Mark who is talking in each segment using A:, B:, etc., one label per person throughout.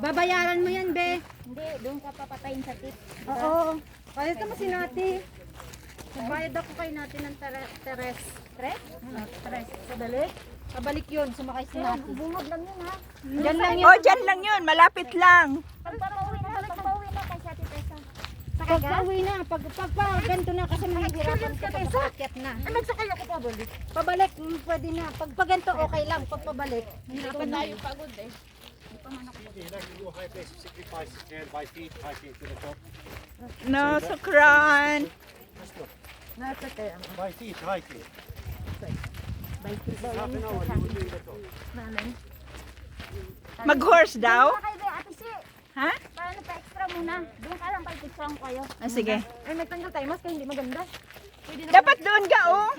A: Babayaran mo yan, be.
B: Hindi, doon ka papatayin sa tip.
A: Oo. Bayad naman si Nati. Nagbayad ako kay Nati ng Teres.
B: Tres?
A: Teres. Pabalik yun, sumakay si Nati.
B: Bungod lang yun ha.
A: Diyan lang yun.
C: Oh, dyan lang yun. Malapit lang.
B: Pagpapauwi na kay Ate Tessa.
A: Pagpauwi na, pag ganito na kasi mahihirapan ka pag akyat na.
D: Ay, nagsakay ako pabalik.
A: Pabalik, pwede na. Pag ganito, okay lang. Pag pabalik, hirapan na.
D: Tayo pagod eh.
C: No, sukran.
D: Nasa kaya.
C: Mag-horse daw?
B: Kay Be, Ate Si.
C: Ha?
B: Paano pa extra muna? Doon ka lang, pag-extra kayo.
C: Ah, sige.
A: Ay, may tanggal tayo, mas kaya hindi maganda.
C: Dapat doon ka, oh.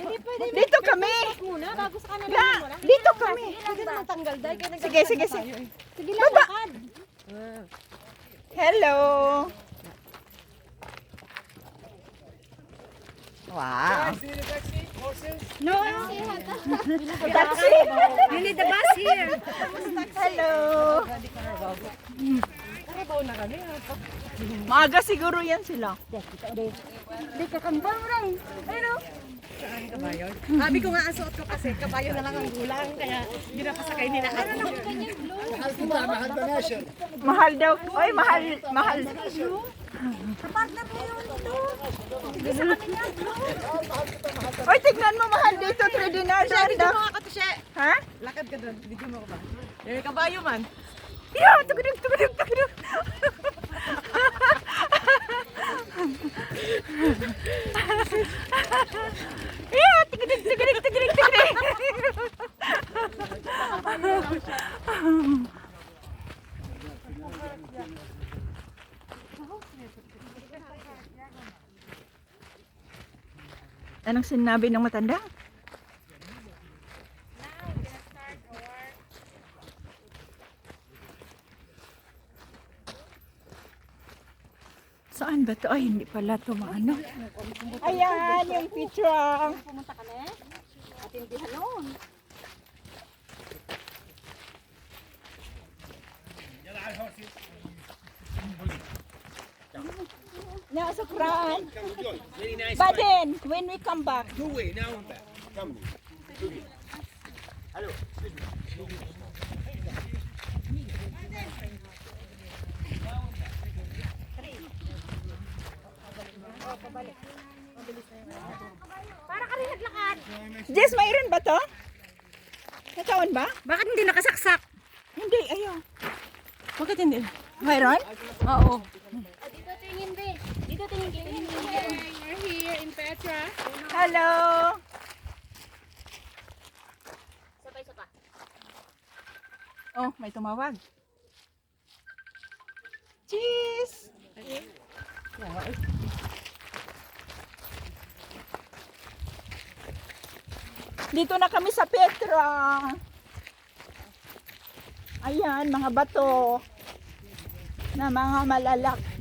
C: Dito kami.
A: Muna, bago sa kanan
C: Ya, dito kami.
A: Pwede naman tanggal dahil kaya
C: Sige, sige, sige.
A: Sige lang, lakad.
C: Hello. Wow.
A: No,
C: Taxi.
A: you need the bus here.
C: Hello. Maaga siguro yan sila.
A: Hindi ka kambang rin. Ano?
D: Sabi ko nga, asuot ko kasi kabayo na lang ang gulang. Kaya hindi na pasakay nila. Ano na?
C: Mahal daw. Oy, mahal. Mahal. Oy, tignan mo, mahal dito. 3 dinar.
D: Video mo ako to siya.
C: Ha?
D: Lakad ka doon. Video mo ko ba? Yung kabayo man.
C: Yeah, tugudug, tugudug, tugudug. Yeah, tugudug, tugudug, tugudug, tugudug. Anong sinabi ng matanda? Saan ba to? Ay, hindi pala to maano. Ayan, yung PETRA.
B: Pumunta ka na eh. Atindihan noon.
C: No, sukran. But then, when we come back,
B: Para ka rin naglakad.
C: Jess, mayroon ba to? Nakaon ba?
A: Bakit hindi nakasaksak?
C: Hindi, ayaw.
D: Bakit hindi?
C: Mayroon?
D: Oo.
B: Dito tingin, Be. Dito tingin.
D: We're here in Petra.
C: Hello.
B: Sabay sa pa.
C: Oh, may tumawag. Cheese! Dito na kami sa PETRA. Ayan, mga bato na mga malalaki.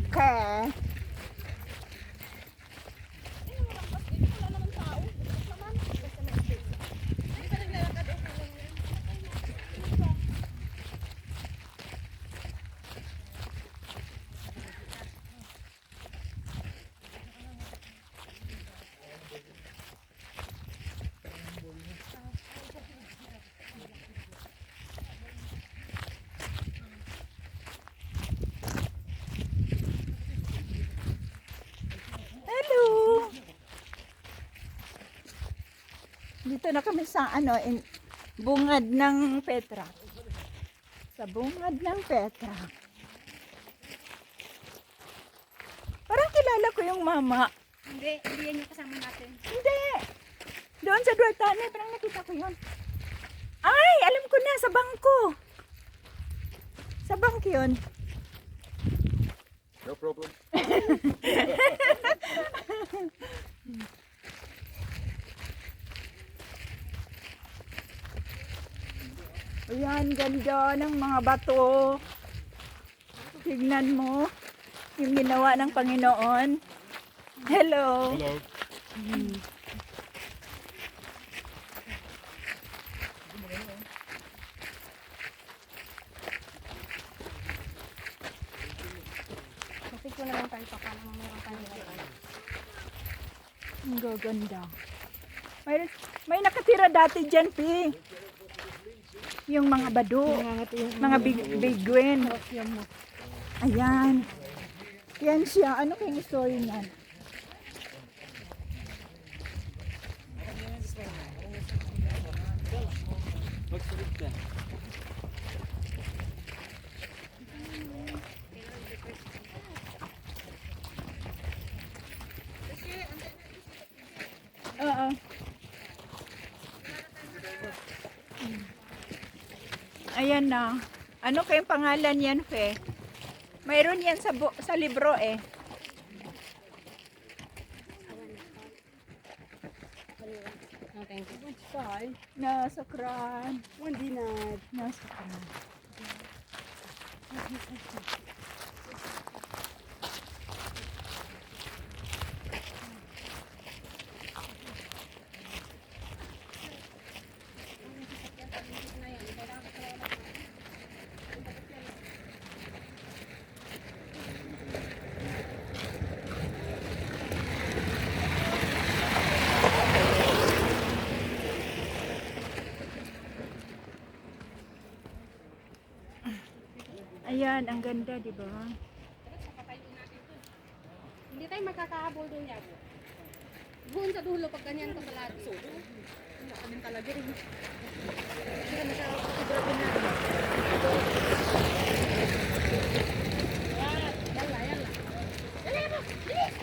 C: Hello. Dito na kami sa bungad ng PETRA. Sa bungad ng PETRA. Parang kilala ko yung mama.
B: Hindi yan yung kasama natin.
C: Hindi. Doon sa Duartane, parang nakita ko yun. Ay, alam ko na, sa bangko. Sa bangko yun.
E: No problem.
C: Ayan, ganda ng mga bato. Tignan mo yung ginawa ng Panginoon. Hello.
E: Hello.
A: ko na lang tayo pa paano meron tayo dyan.
C: Ang gaganda. May nakatira dati dyan, Pi. Yung mga bado. Mga biguin. Ayan. Yan siya. Ano kayong story niyan? Oo. Ayan na. Ano kayong pangalan yan, Fe? Mayroon yan sa libro eh.
A: Oh, thank you.
C: Nasa kran.
D: Hindi na.
C: Nasa kran. Ayan, ang ganda, di ba?
A: Hindi tayo magkakahabol doon yan. Doon sa dulo pag ganyan ka pala. So, wala ka din talaga rin. Hindi ka magkakahabol na. Yalla, yalla. Dali mo! Bilis!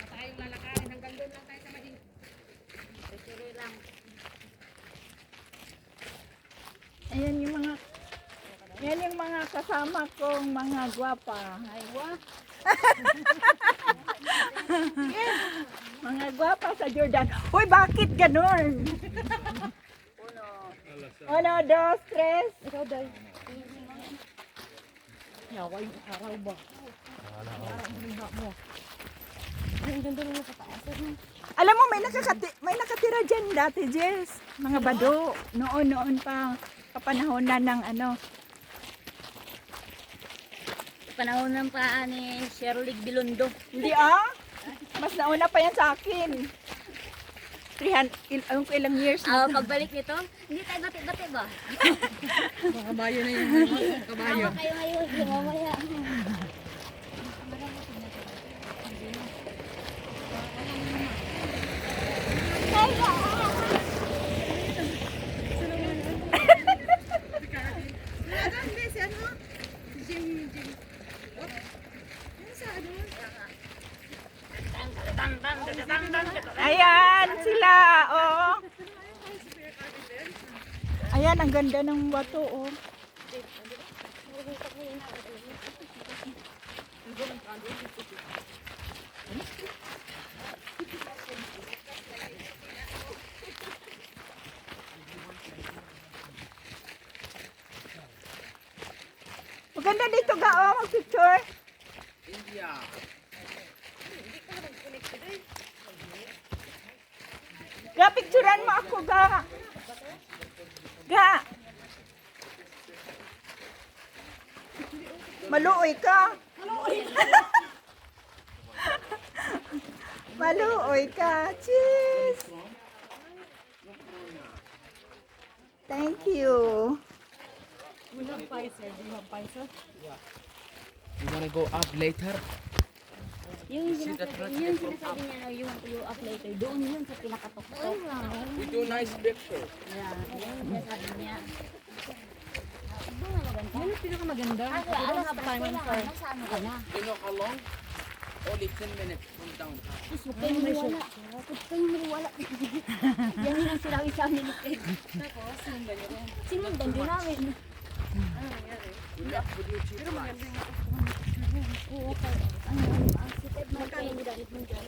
A: Tayong lalakarin hanggang doon lang tayo sa maging. Tuloy lang.
C: Ayan yung mga yan yung mga kasama kong mga gwapa.
A: Ay, wah.
C: Mga gwapa sa Jordan. Uy, bakit ganun? Uno, dos, tres.
A: Ikaw, Day. Yawa yung araw ba? Ang ganda naman sa taas.
C: Alam mo, may nakatira dyan dati, Jess. Mga bado. Noon pa. Kapanahonan ng ano.
B: Panahon ng pa ni Shirley Bilondo.
C: Hindi mas nauna pa yan sa akin. 300, ilang years na.
B: Pagbalik nito, hindi tayo bati-bati ba?
D: Kabayo na yung kabayo.
B: Tama kayo ngayon, yung mamaya.
C: Ayan sila, oh. Ayan, ang ganda ng bato, oh. Maganda dito ga, oh, mag-picture. Ga, picturean mo ako, ga. Ga. Maluoy ka. Maluoy ka. Cheese. Thank you.
D: We have Pfizer. Do you have Pfizer?
E: You wanna go up later?
B: Yung sinasabi niya na you want to go up later, doon yun sa pinakatok-tok.
E: We do nice picture.
B: Yeah, yung sinasabi niya.
A: Yan ang pinakamaganda.
B: Alas pa naman for saan ka na?
E: You know how long? Only 10 minutes from down.
B: Huwag kayong maniwala. Huwag kayong maniwala. Yan yun ang sinabi sa amin ni Ted.
A: Tapos, sinundan niyo rin.
B: Sinundan din namin.
A: Ano nangyari?
E: Good luck with your cheese fries.
B: Oo, ang si Ted man kayo nilalit mo dyan.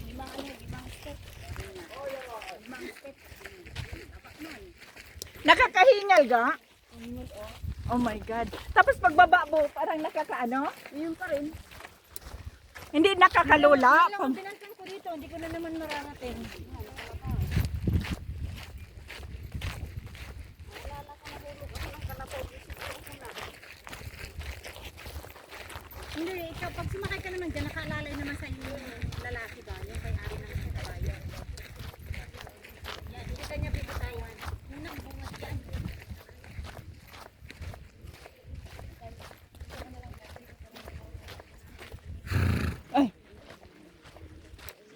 B: Limang step. Limang step.
C: Nakakahingal ga? Oh my God. Tapos pagbaba mo, parang nakakaano?
B: Yun pa rin.
C: Hindi nakakalula.
B: Kung pinantang ko dito, hindi ko na naman mararating. Hindi, ikaw, pag sumakay ka naman dyan, nakaalalay naman sa iyo yung lalaki ba? Yung kay-ari ng kabayo. Yan, hindi kanya bibitawan. Yung nagbungat yan.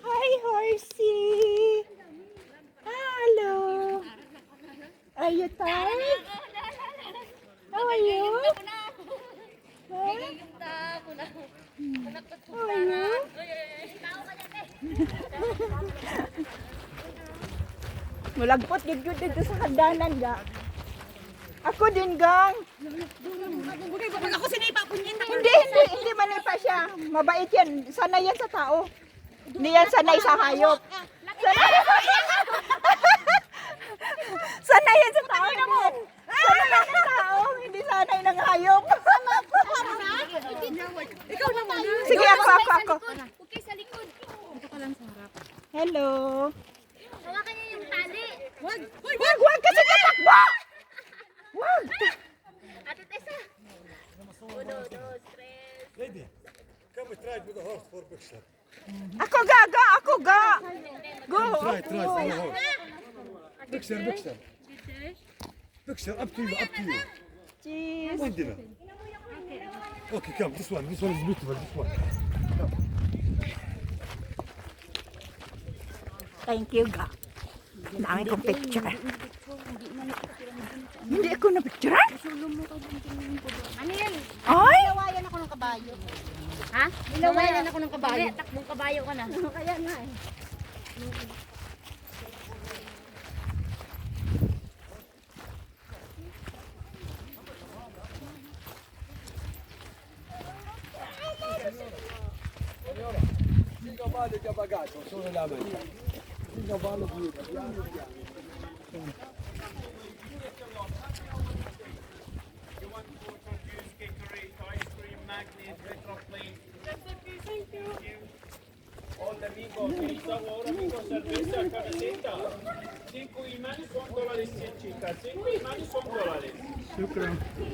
C: Hi, horsey. Hello. Are you tired? How are you? Huh? How are you? Mulagpot gid dito sa hagdanan ga. Ako din gang.
B: Ako sinipa po niyan.
C: Hindi manipa siya. Mabait yan. Sanay yan sa tao. Hindi yan sanay sa hayop. Sanay yan sa tao. Sanay yan sa tao. Hindi sanay ng hayop.
B: Ikaw naman.
C: Sige, ako.
B: Huwag kayo sa likod.
C: Hello.
B: Hawakan niyo yung tali.
C: Wag kasi katakbo. Wag.
B: Ate Tessa. 1, 2, 3.
F: Lady, come we try with the horse for picture.
C: Ako ga. Go.
F: Try for the horse. Picture. Picture, up to you.
C: Cheese.
F: One dinner. Okay, come, this one is beautiful, this one.
C: Thank you ga. Dami kong picture. Hindi ako na picture.
B: Ano yan?
C: Ay.
B: Nilawayan ako ng kabayo.
A: Ha? Nilawayan ako ng kabayo.
B: Kaya takbong kabayo ka na.
A: Kaya nga eh.
F: Fica male che bagato, solo la mente. Fica male guida, piano piano.
G: Hola amigo, feliz sabor, amigo, cerveza, camiseta. 5 imanes son dólares, 100 chicas. 5 imanes son dólares.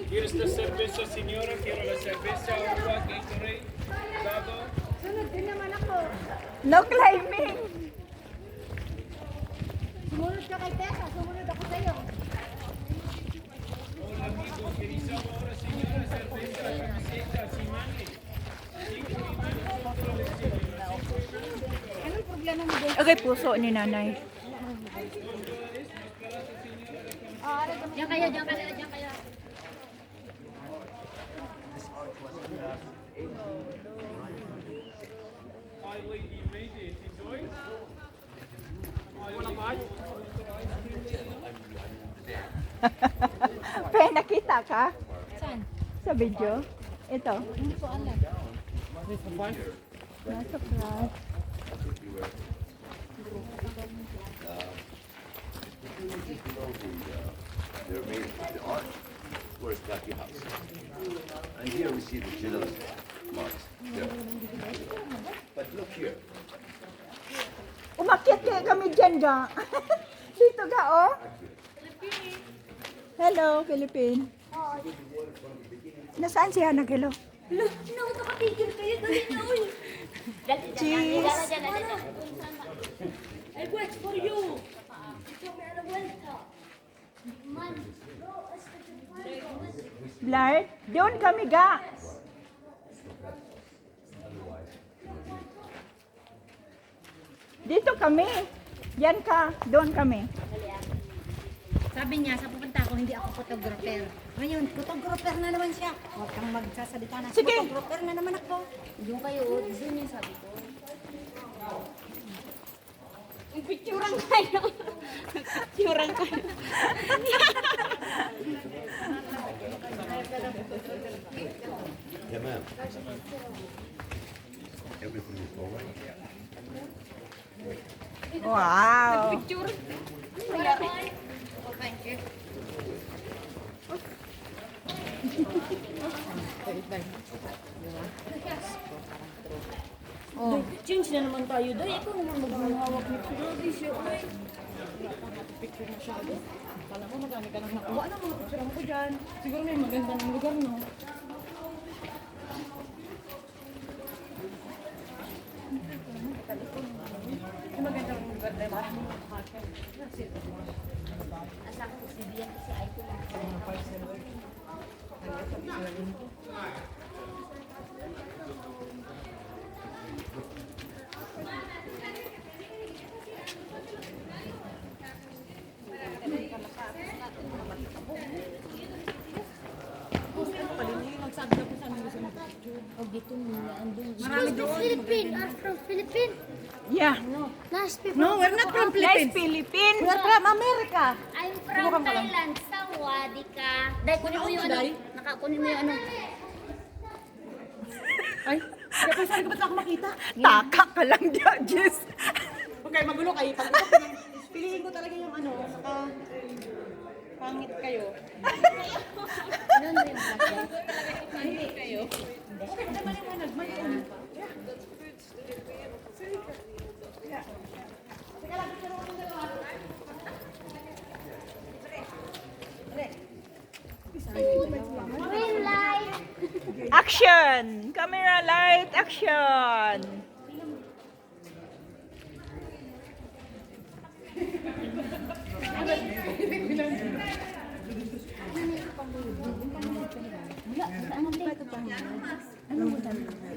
G: ¿Quieres la cerveza, señora? Quiero la cerveza, agua, Gatorade, dado.
C: No climbing.
B: Sumunod ka kay Tessa, sumunod ako sa'yo.
G: Hola amigo, feliz sabor, señora, cerveza, camiseta, imanes. 5 imanes son dólares, 100
B: Anong problema mo doon?
C: Okay, puso ni nanay.
B: Diyan kaya.
G: Hi lady, you made it. Enjoy?
C: Pero nakita ka?
B: Saan?
C: Sa video? Ito.
B: Hindi ko alam.
C: Nasa class.
H: They're made of the art. Where's Lucky House? And here we see the Gilles marks. There. But look here.
C: Umakyat kaya kami dyan ga. Dito ga oh. Hello, Philippine. Nasaan siya nagilo?
B: Nakapigil kayo, dali na uy.
C: Cheese.
B: I wait for you. Ikaw may alam welta. Man.
C: Blard, doon kami ga. Dito kami. Yan ka, doon kami.
B: Sabi niya, sa pupunta ako, hindi ako photographer. Ngayon, photographer na naman siya. Huwag kang magsasalita na.
C: Sige.
B: Photographer na naman ako. Yung kayo, doon yung sabi ko. Picturean kayo. Picturean kayo.
H: Yeah, ma'am. Everything is all right.
C: Wow.
B: Oh, thank you. Oh. Change na naman tayo, Day. Ikaw naman maghahawak nito. Grabe siya, oy.
D: Picture masyado. Kala mo magami ka nang nakuha na mga picture mo ko dyan. Siguro may maganda ng lugar, no? May maganda ng lugar, diba?
B: Asa ko si Dian kasi ay ko lang. Oh, dito muna. Andun.
D: Marami doon.
I: Philippines are from Philippines.
C: Yeah.
I: Nice people.
D: No, we're not from
C: Nice
D: Philippines.
C: Philippines.
D: We're from America.
I: I'm from Thailand. Sawadika. Dahil kunin mo yung ano. Kunin mo yung ano.
D: Ay, kaya pa saan ka ba't ako makita?
C: Taka ka lang dyan, Jess.
D: Okay, magulo kayo. Pag piliin ko talaga yung ano, saka pangit kayo.
B: Ano na yung black
D: Pangit kayo. Okay, maliwanag. Maliwanag.
I: Green light.
C: Action! Camera, light, action!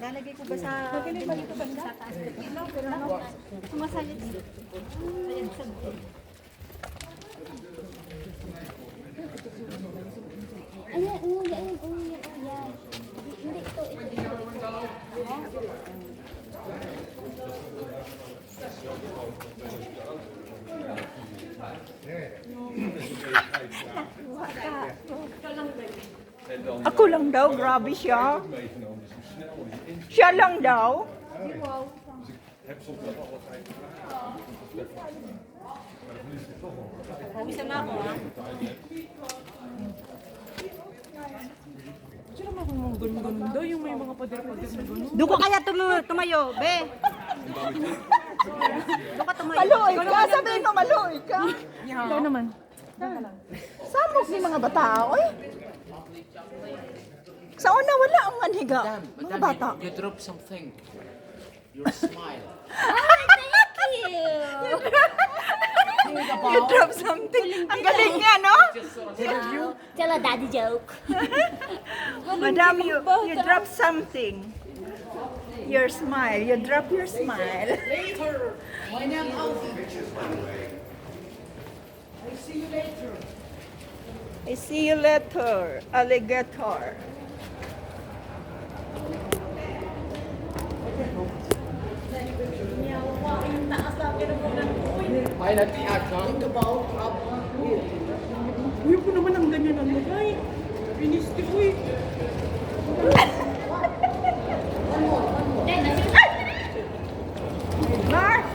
D: Lalagay ko ba sa...
B: Sumasalit. Ayan, umuya, ayan, umuya, ayan. Hindi, ito.
C: Ako lang daw, grabe siya. Siya lang daw.
D: Pawisan na ako, ha? Sino naman kung mga ganda yung may mga pader-pader na gano'n?
A: Doon ko kaya tumayo, be. Doon ka tumayo.
C: Maluoy ka, sabihin mo maluoy ka.
D: Ikaw naman.
C: Samok ni mga bata, oy. Sa una, wala ang manhiga. Mga bata.
E: You drop something. Your smile.
C: You drop something. Ang galing niya, no?
B: Tell a daddy joke.
C: Madam, you drop something. Your smile. You drop your smile.
E: Later. My name Alfie.
C: I see you later, alligator.
E: Ay, natiyak ka.
D: Uy, ko naman ang ganyan ang lagay. Piniste ko eh.
C: Mark!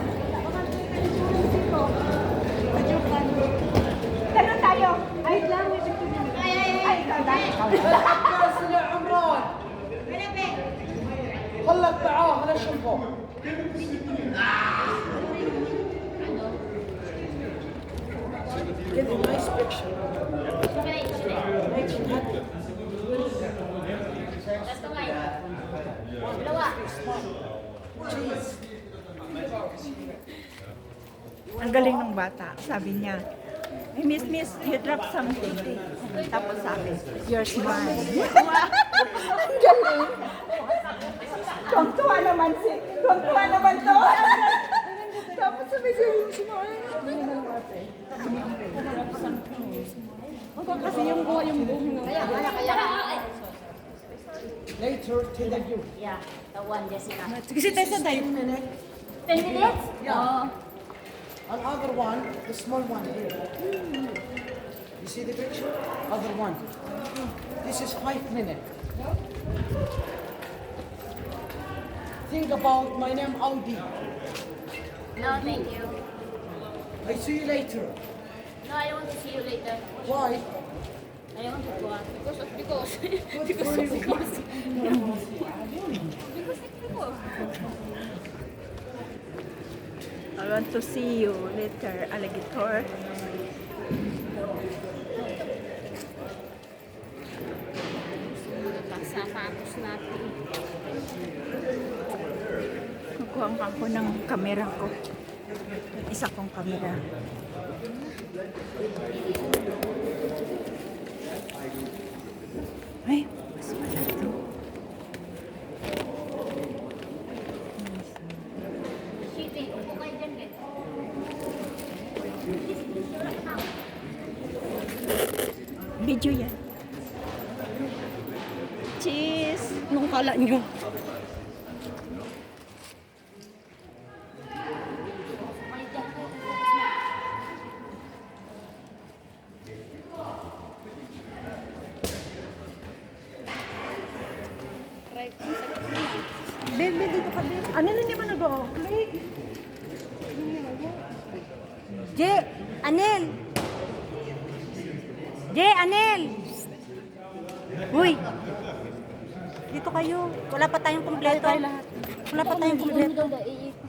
C: Tanong tayo. Ay, lang. Ay,
F: يا عمران خلك معاه انا اشوفه Give a nice picture.
B: Tapos kamay. Dalawa.
C: Ang galing ng bata, sabi niya. Hey, miss, you drop something. Tapos sabi, your smile. Ang galing. Tuwang-tuwa naman to. Tapos sabi ko, yung smile.
D: Kasi yung buha yung buhong.
F: Later tell you.
B: Yeah, the one, Jessica.
D: Kasi tayo sa tayo.
B: 10 minutes?
F: Yeah. Another one, the small one here. You see the picture? Other one. This is 5 minutes. Think about my name Audi.
B: No, thank you.
F: I see you later.
B: No, I want to see you later.
F: Why?
I: Ayaw ko po.
A: Because.
C: I want to see you later, alligator.
I: Pasapatos natin.
C: Kukuha ako ng kamera ko. Isa kong kamera. Ay, mas malaki.
I: City, upo kayo dyan, guys.
C: Video yan. Cheese!
D: Anong kala nyo? Ben, dito ka, Ben. Ano na naman nag-o-click?
B: Anel! Anel! Uy! Dito kayo. Wala pa tayong kumpleto. Wala pa tayong kumpleto.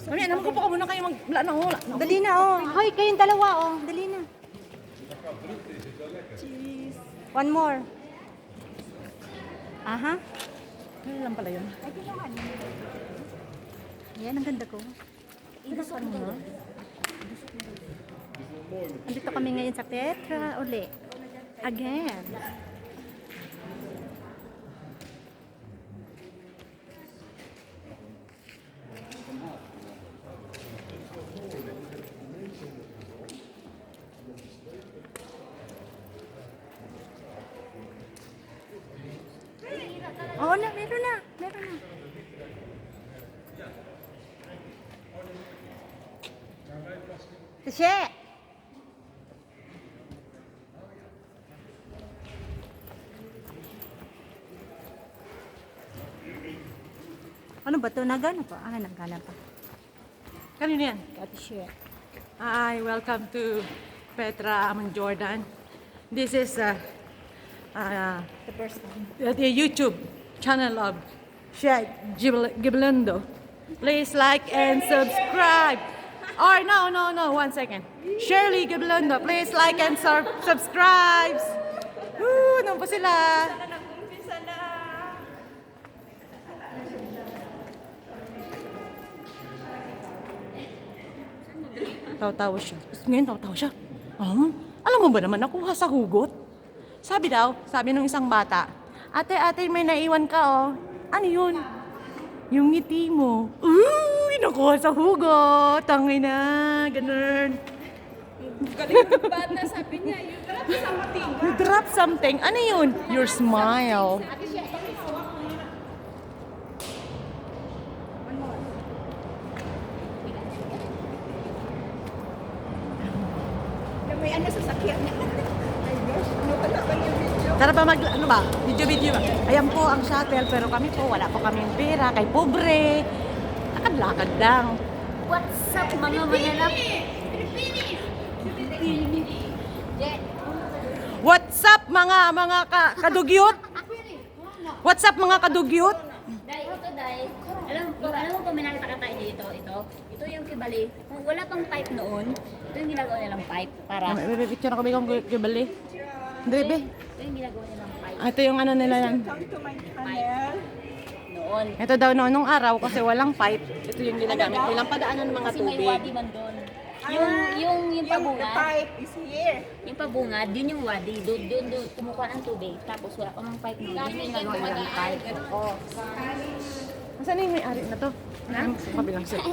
D: Mami, alam ko pa muna kayo wala na, wala.
B: Dali na, oh. Hoy, kayong dalawa, oh. Dali na. One more. Aha.
D: Ano lang pala yun?
B: Yan, ang ganda ko. Andito kami ngayon sa Petra uli. Again. Oo na, meron na. Meron na. Tishe! Ano ba ito? Nagana pa? Ah, nagana pa.
D: Kanino yan?
B: Tishe.
D: Hi, welcome to Petra, Jordan. This is
B: The first time.
D: the YouTube channel of Sheikh Giblendo. Please like and subscribe. Or no, 1 second. Shirley Giblendo, please like and subscribe. Woo, nang po sila. Tawa-tawa siya. Ngayon, tawa-tawa siya. Alam mo ba naman, nakuha sa hugot? Sabi nung isang bata, ate, may naiwan ka, oh. Ano yun? Yung ngiti mo. Uy, nakuha sa hugot. Tangay na, ganun.
A: Galing ng bata, sabi niya,
D: You drop something. Ano yun? Your smile.
C: May ano sa sakyan niya. Ay gosh, ano pala ba yung video?
D: Tara ba ano ba? Video ba? Ayan po ang shuttle, pero kami po, wala po kaming pera, kay pobre. Lakad-lakad lang.
I: What's up, mga mananap?
D: What's up mga kadugyot? What's up mga kadugyot?
I: Dahil ito, dahil, alam mo kung may nakita ka tayo dito, ito yung kibali. Kung wala pang pipe noon, ito yung ginagawa nilang pipe para,
D: Picture ako bigong kibali. Bebe.
I: ito yung ginagawa nilang pipe
D: Ito yung ano nila yan.
C: Come to my channel.
I: noon.
D: Ito daw noon nung araw kasi walang pipe. Ito yung ginagamit nilang padaanan ng mga
I: Kasi may
D: tubig.
I: wadi man doon. Yung
C: The
I: pabungad,
C: pipe is here.
I: yung pabungad, yun yung wadi. Doon kumukuha ng tubig. Tapos wala pa mang pipe noon. Yun yung ginagawa nilang pipe. Oo.
D: Saan yung may-ari na to? Kabilang set ko.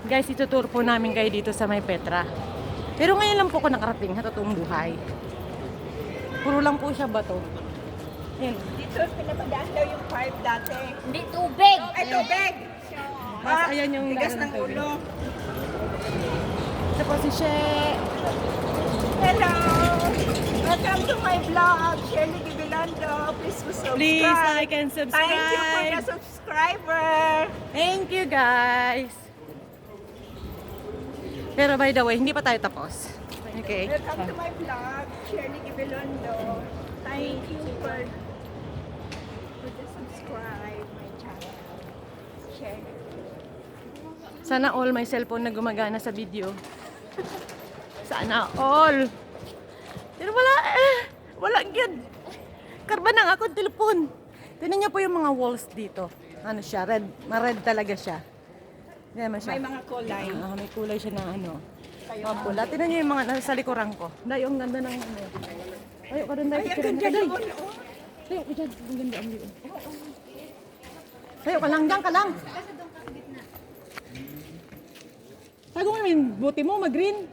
D: Guys, itutur po namin kayo dito sa may Petra. Pero ngayon lang po ako nakarating sa totoong buhay. Puro lang po siya bato. Yan.
C: Dito, pinapadaan daw yung pipe dati.
I: Hindi, tubig!
C: Ay, tubig!
D: Mas ayan yung
C: tigas
D: daan ng
C: ng
D: tubig.
C: ulo.
D: Ito po si She.
C: Hello! Welcome to my vlog, Shirley Gibilando. Please subscribe.
D: Please like and subscribe.
C: Thank you for the subscriber.
D: Thank you guys. Pero by the way, hindi pa tayo tapos. Okay?
C: Welcome to my vlog, Shirley Gibelondo. Thank you for the subscribe my channel. Share.
D: Sana all may cellphone na gumagana sa video. Sana all. Pero wala eh. Wala gyud. Karba nang akong telepon. Tingnan niyo po yung mga walls dito. Ano siya? Red. Ma-red talaga siya. Hindi naman siya.
C: May mga kulay.
D: May kulay siya na ano. Mga pula. Tingnan niyo yung mga nasa likuran ko. Dahil ang ganda ng ano. Ayaw ka doon dahil.
C: Ay, ang ganda
D: Ayaw
C: doon, oh.
D: ka dyan. Ang ganda ang view. Ayaw ka lang. Diyan ka lang. Tago mo yung buti mo. Mag-green.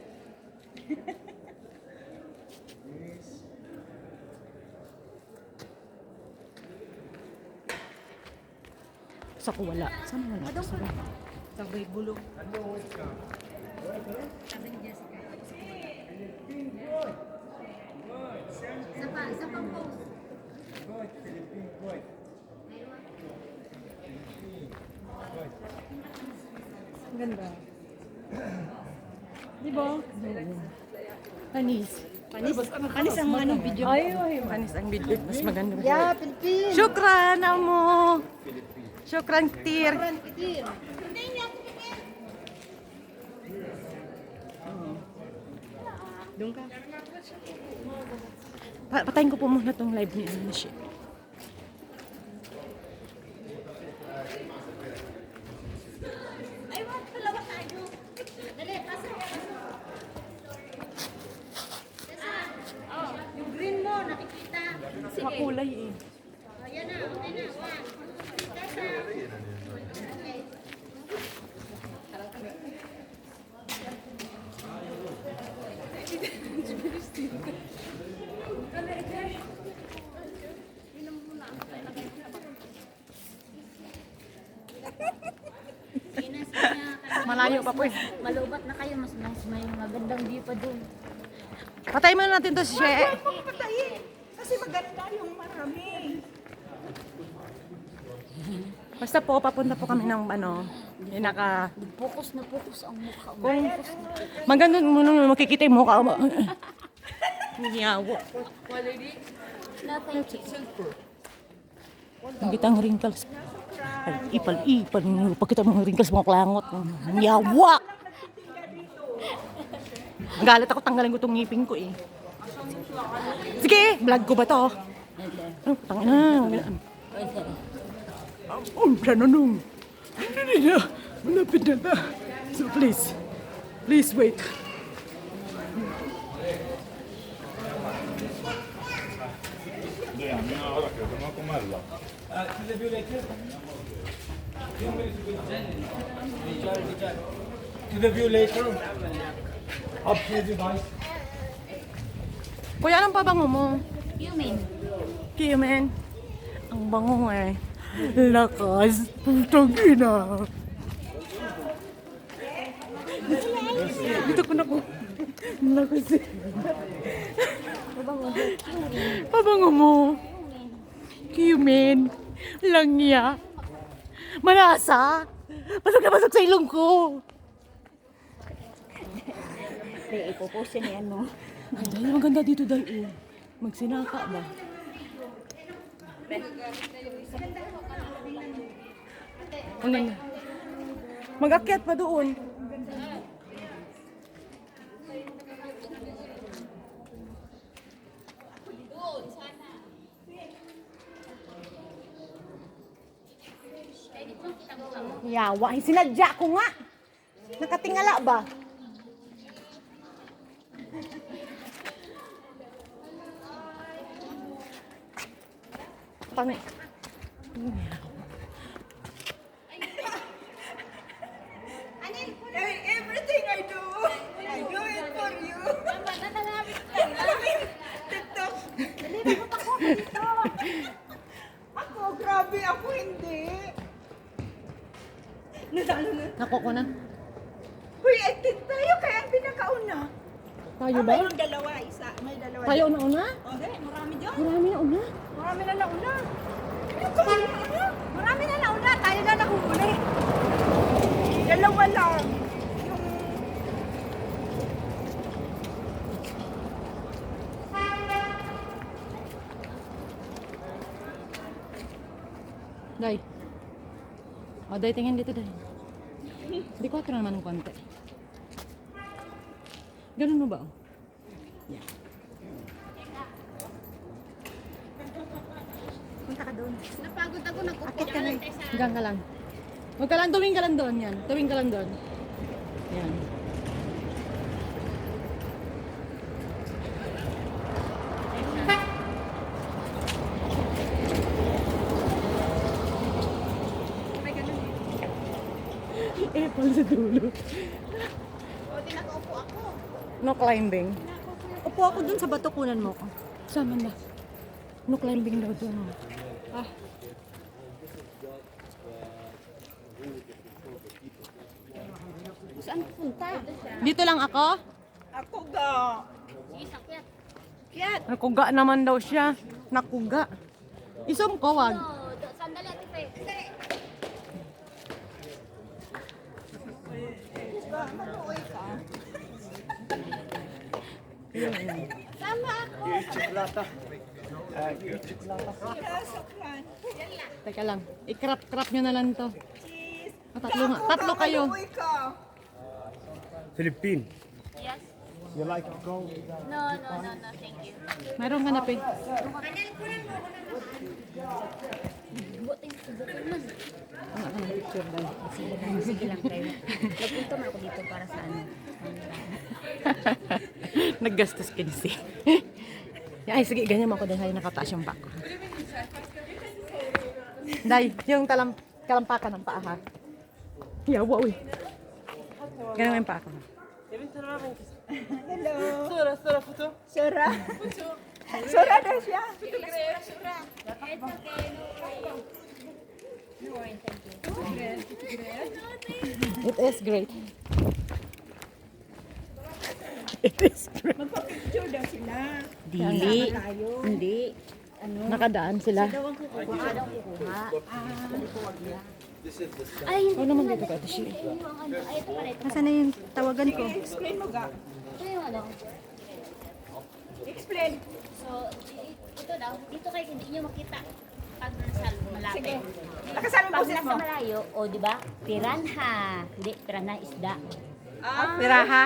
D: Sa ko wala. Saan wala? Sabay bulong. Ang ganda. Di ba? Panis.
C: Panis ang ano video.
D: Ay, panis ang video. Mas maganda.
C: Yeah, Pilipin.
D: Syukran, amo. Syukran, Tir.
C: Doon ka.
D: Patayin ko po muna tong live ni Michelle.
I: Ay, wag, dalawa tayo. Dali, pasok. Yung green mo, nakikita.
D: Makulay eh.
I: Ayan na, okay na. One. Okay.
D: Malayo pa po eh.
I: Malubat na kayo, mas may magandang view pa dun.
D: Patayin muna natin to si She.
C: Patayin. Kasi maganda yung marami.
D: Basta po, papunta po kami ng ano, yung naka...
I: Focus na focus ang mukha mo.
D: Kung maganda mo nung makikita yung mukha mo. Ngiyawo. Ang kitang wrinkles. Ay, ipal-ipal. Pagkita mo ng wrinkles, mga klangot. Ngiyawa! Galit ako, tanggalin ko itong ngipin ko eh. Sige, vlog ko ba to? Ano, tangina. Oh, plananong. Hindi na. Malapit na ba? So please wait.
F: To the view later. Up to the device.
D: Kuya, anong pabango mo?
I: Human.
D: Kimen. Ang bango eh. Lakas. Putang ina. Dito ko na po. Lakas eh. Pabango mo. Kimen. Langya. Malasa. Pasok na pasok sa ilong ko.
B: Hindi, ipopost yan yan mo.
D: Ay, dahil maganda dito dahil. Magsinaka ba? Ang ganda. Mag-akyat pa doon. Yawa, sinadya ko nga. Nakatingala ba? Pang...
C: Everything I do it for you. TikTok. Ako, grabe. Ako hindi. Nadalo na.
D: Nako ko na.
C: Uy, active tayo kaya ang pinakauna.
D: Tayo ba?
C: Mayroong dalawa, isa. May dalawa.
D: Tayo una-una?
C: Okay, marami dyan.
D: Marami na una.
C: Marami na nauna. Marami na nauna. Tayo na nahuli. Dalawa lang.
D: Day. O, Day, tingin dito, Day. Di 4 naman ng konti. Ganun mo ba? Oh? Yeah.
B: Punta ka doon.
A: Napagod ako, nag-upo.
B: Akit ka na.
D: Hanggang ka lang. Huwag ka lang, tuwing ka lang doon. Yan. Tuwing ka lang doon. Yan. Apple sa dulo.
A: O, di nakaupo ako.
D: No climbing.
B: Upo ako doon sa bato, kunan mo ko.
D: Sama na. No climbing daw doon. Ah.
A: Saan punta?
D: Dito lang ako?
C: Ako ga.
I: Sige, sakyat.
D: Nakuga naman daw siya. Nakuga. Isom ko, wag.
I: Sandali, Ate Fe.
D: Teka lang. I-crop nyo na lang to. Tatlo kayo.
G: Philippine.
I: Yes.
G: You like to go?
I: No, thank you.
D: Mayroong hanap eh.
I: Buting subukan man.
D: Ano ka ng picture daw?
I: Sige lang kayo. Nagpunta man ako dito para sa ano.
D: Naggastos kinsi. Ay, sige, ganyan mo ako dahil nakataas yung back ko. Day, yung kalampakan ng paa ha. Yawa, uy. Ganun yung paa ko.
C: Hello. Sura. Sura daw siya.
D: It is great. It is great.
C: Magpa-picture daw sila.
D: Hindi.
B: Hindi. Ano?
D: Nakadaan sila.
B: Daw ang kukuha. Daw ang kukuha.
I: Ay, hindi
D: Ano naman dito ka, Tashi?
I: yung ano. Ay, ito pala. Ito
B: Nasaan na yung tawagan ko?
C: Explain mo ga.
I: yung ano.
C: Explain.
I: So, ito daw. Dito kayo hindi nyo makita. Pag nasa malapit.
C: Sige. Lakasan mo
I: Pag
C: boses
I: nasa
C: mo.
I: malayo, o di ba? Piranha. Hindi, piranha isda.
D: Piraha.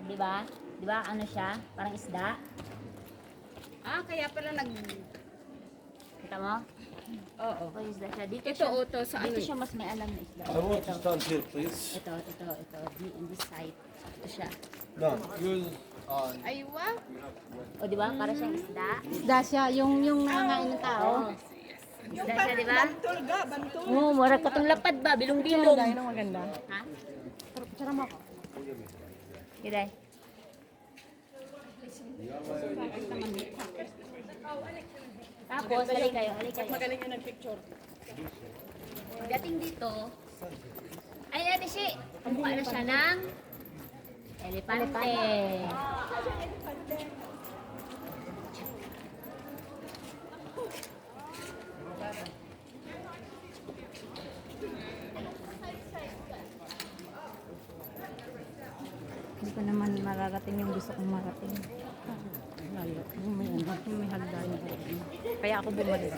I: Di ba? Di ba? Ano siya? Parang isda.
A: Kaya pala
I: Kita mo?
A: Oo.
I: Parang isda siya. Dito
A: Ito,
I: siya.
A: ito, sa ano?
I: Dito siya mas may alam na isda.
H: I want to stand here, please.
I: Ito. In this side. Ito siya.
H: No, you.
A: Ay, wow.
I: O di ba? Para siyang isda.
B: Isda siya, yung nangangain ng tao.
I: Isda siya, di ba?
C: Bantul ga, bantul.
I: Oo, marag katong lapad ba? Bilong-bilong.
D: Dahil ng maganda.
I: Ha?
D: Tsara mo ako.
I: Giday. Tapos, halik kayo.
D: Magaling yung nag-picture.
I: Dating dito, ay ate si, pagbuka na siya ng elepante.
B: Hindi ko naman mararating yung gusto kong marating.
D: Layo. May hagdan. Kaya ako bumalik.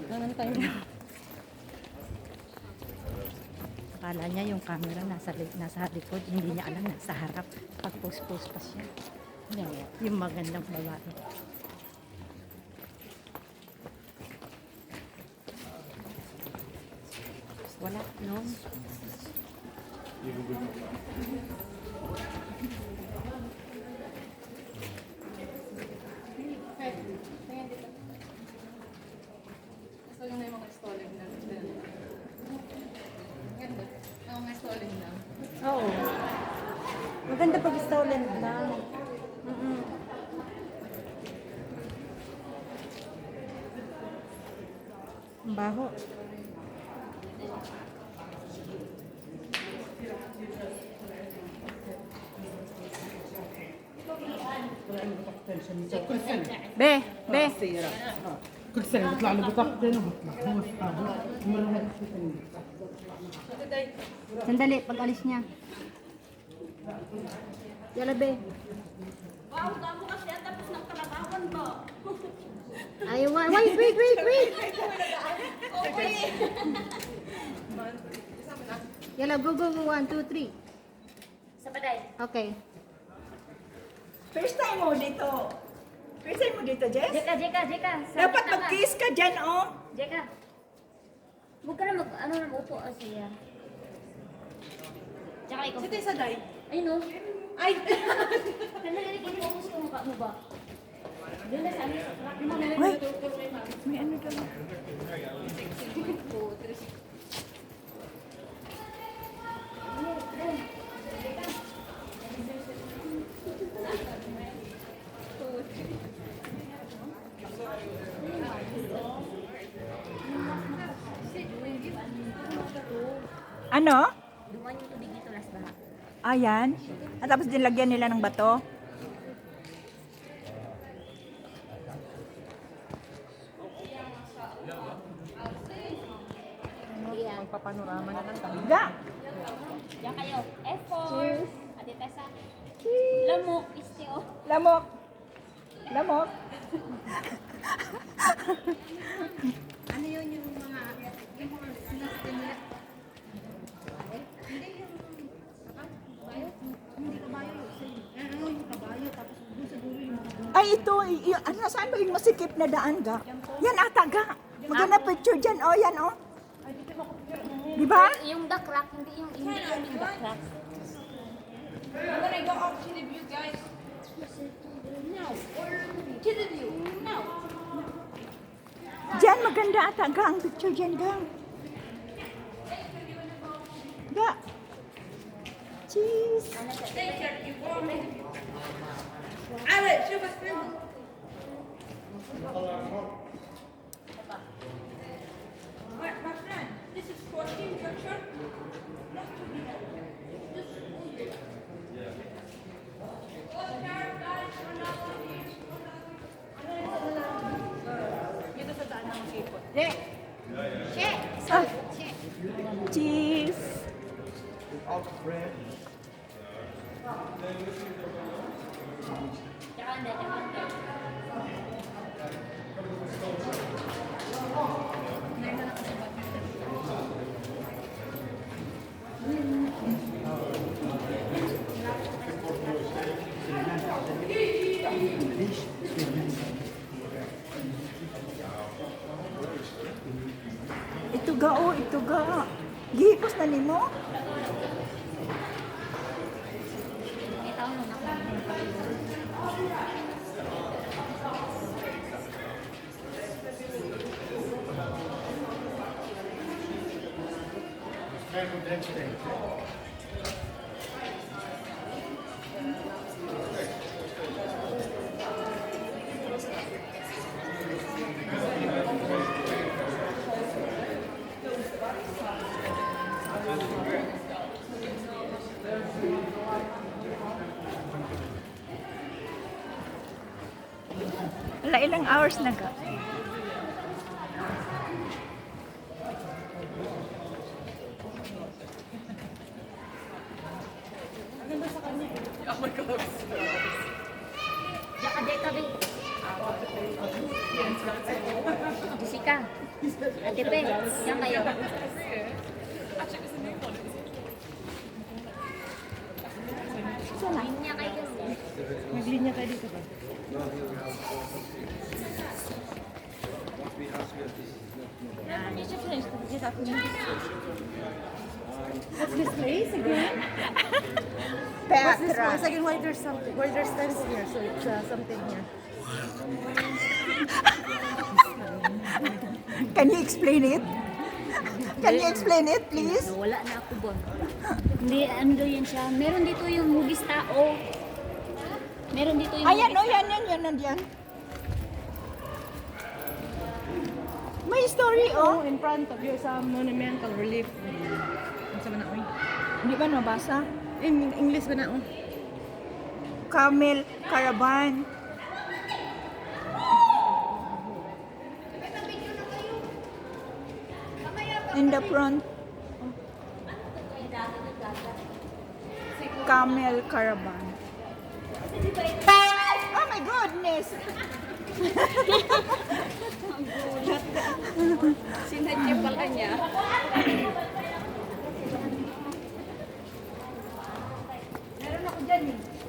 D: Nanan tayo.
B: Akala niya yung camera nasa likod, hindi niya alam nasa harap. Pag-post-post pa siya. Yung magandang babae. Wala, no?
A: Gusto nyo na yung mga stalling na. Ganda. Ang mga stalling na.
B: Oo. Maganda pag stolen na. Ang baho.
D: Be, be.
F: كل سنة بيطلع له بطاقتين وبطلع هو اصحابه مرة
B: Sandali, pag alis niya. Yala, be. Ayaw,
A: Wait. Yala, go. 1, 2, 3.
I: Sa paday.
A: Okay.
C: First time mo dito. First time mo dito, Jess?
I: Jeka.
C: Dapat mag-kiss ka dyan, oh.
I: Jeka. Huwag ka na upo siya. Tsaka ikaw.
D: Sito sa day.
I: Ay, no.
D: Ay!
I: Nalalik yung focus ko mukha mo ba? Doon na sa amin sa truck mo.
C: Wait. May ano daw. Ano?
I: Duman yung tubig dito, last baha.
C: Ayan. At tapos dinlagyan nila ng bato.
I: Yeah.
D: Magpapanorama na lang tayo.
C: Ga!
I: Diyan kayo. Effort. Ate Tessa. Lamok. Isteo.
C: Lamok. Lamok.
A: Ano yun yung mga sinastimulate? Hindi yung kabayo? Hindi kabayo yung kabayo tapos doon sa dulo yung mga
C: Ay, ito. Ano, saan ba yung masikip na daan, ga? Yan ata, ga. Maganda picture dyan. Oh, yan, oh. Di ba?
I: Yung duck rock. Hindi yung duck rock.
C: Diyan, maganda ata, ga. Ang picture dyan, ga. Ga. Cheese. Ah. Cheese. Ito ga, oh, ito ga. Gihipos na nimo?
I: May taon lang ako.
C: Wala, ilang hours na ga.
I: Jeka, Bin. Jessica. Ate Pe. Diyan kayo. Linya kayo kasi.
D: Maglinya tayo dito ba?
A: What's this place again?
C: Petra.
D: Once again, why there's something, why there's stands here, so it's something here.
C: Can you explain it? Can you explain it, please?
I: Wala na ako ba? Hindi, ano daw yan siya. Meron dito yung hugis tao. Meron dito yung
C: Ayan, oh,
I: hugis
C: yan, nandiyan. May story, oh.
D: In front of you, some monumental relief. Ano sa na, oy?
C: Hindi ba nabasa?
D: In English ba na, oh?
C: Camel Caravan. In the front. Camel Caravan. Oh my goodness!
A: Sinadya pala niya.
B: Meron ako dyan eh.